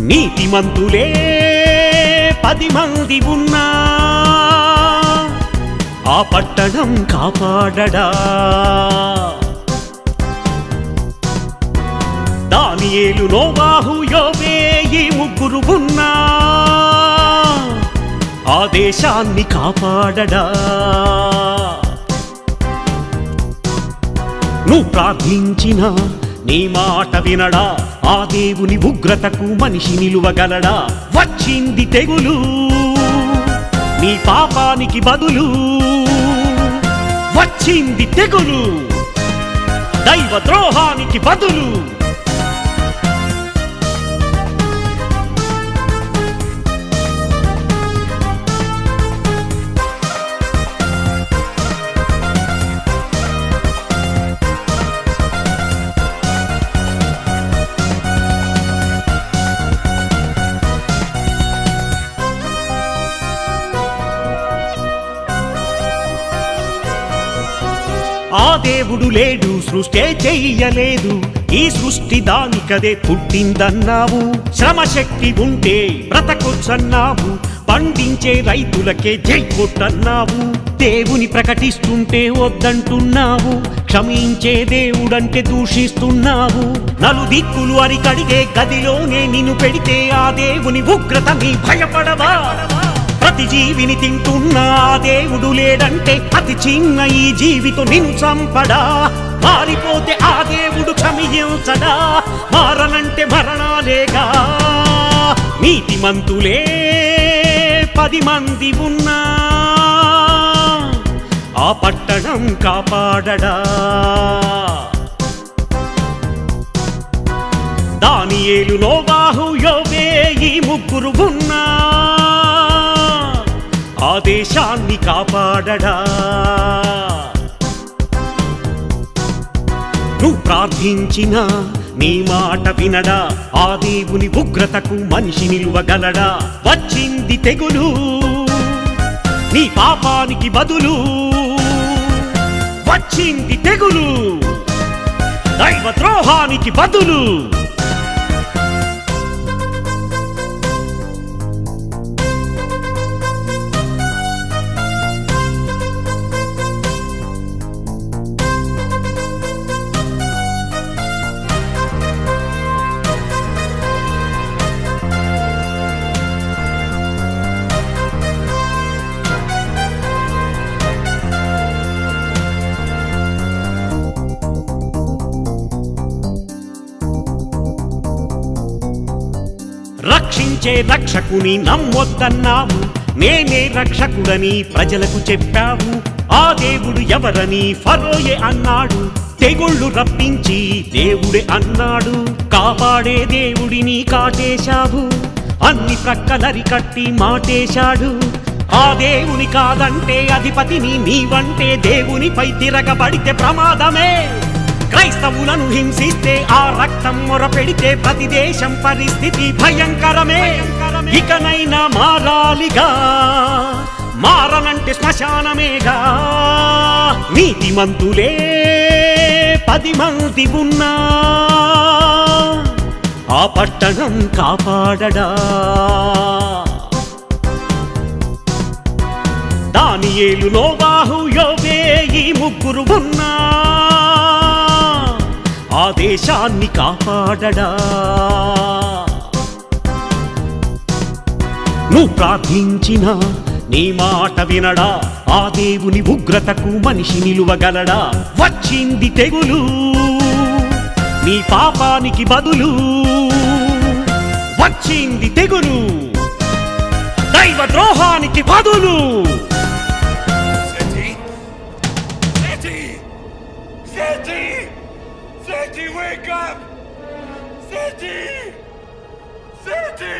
నీతిమంతులే 10 మంది ఉన్నా ఆ పట్టణం కాపాడడా. దానియేలు నోవాహు యోబే ఈ ముగ్గురు ఉన్నా ఆ దేశాన్ని కాపాడడా. నువ్వు ప్రార్థించిన నీ మాట వినడా. ఆ దేవుని ఉగ్రతకు మనిషి నిలువగలడా. వచ్చింది తెగులు నీ పాపానికి బదులు. వచ్చింది తెగులు దైవ ద్రోహానికి బదులు. ఆ దేవుడు లేడు, సృష్టి చెయ్యలేదు. ఈ సృష్టి దానికదే పుట్టిందన్నావు. శ్రమశక్తి ఉంటే బ్రతకొచ్చన్నావు. పండించే రైతులకే జై కొట్టన్నావు. దేవుని ప్రకటిస్తుంటే వద్దంటున్నావు. క్షమించే దేవుడంటే దూషిస్తున్నావు. నలుదిక్కులు అరికడిగే గదిలోనే నిన్ను పెడితే ఆ దేవుని ఉగ్రత నీ భయపడవా. ప్రతి జీవిని తింటున్నా దేవుడు లేడంటే అతి చిన్న ఈ జీవితో నిన్ను చంపడా. మారిపోతే ఆ దేవుడు క్షమించడా. మారనంటే మరణాలేగా. నీతిమంతులే 10 మంది ఉన్నా ఆ పట్టణం కాపాడడా. దానియేలు నోవాహు యోబే ఈ ముగ్గురు ఉన్నా ఆ దేశాన్ని కాపాడడా. నువ్వు ప్రార్థించిన నీ మాట వినడా. ఆ దేవుని ఉగ్రతకు మనిషి నిలువగలడా. వచ్చింది తెగులు నీ పాపానికి బదులు. వచ్చింది తెగులు దైవ ద్రోహానికి బదులు. రక్షించే రక్షకుని నమ్మొద్దన్నావు. నేనే రక్షకుడని ప్రజలకు చెప్పావు. ఆ దేవుడు ఎవరని ఫరోయే అన్నాడు. తెగుళ్ళు రప్పించి దేవుడే అన్నాడు. కాపాడే దేవుడిని కాటేశావు. అన్ని ప్రక్కలరి కట్టి మాటేశాడు. ఆ దేవుని కాదంటే అధిపతిని నీవంటే దేవునిపై తిరగబడితే ప్రమాదమే. క్రైస్తవులను హింసిస్తే ఆ రక్తం మొరపెడితే ప్రతి దేశం పరిస్థితి భయంకరమే. ఇకనైనా మారాలిగా. మారనంటే శ్మశానమేగా. నీతిమంతులే 10 మంది ఉన్నా ఆ పట్టణం కాపాడడా. దానియేలు నోవాహు యోబే ఈ ముగ్గురు ఉన్నా ఆ దేశాన్ని కాపాడడా. నువ్వు ప్రార్థించిన నీ మాట వినడా. ఆ దేవుని ఉగ్రతకు మనిషి నిలువగలడా. వచ్చింది తెగులు నీ పాపానికి బదులు. వచ్చింది తెగులు దైవ ద్రోహానికి బదులు. City, wake up! City! City!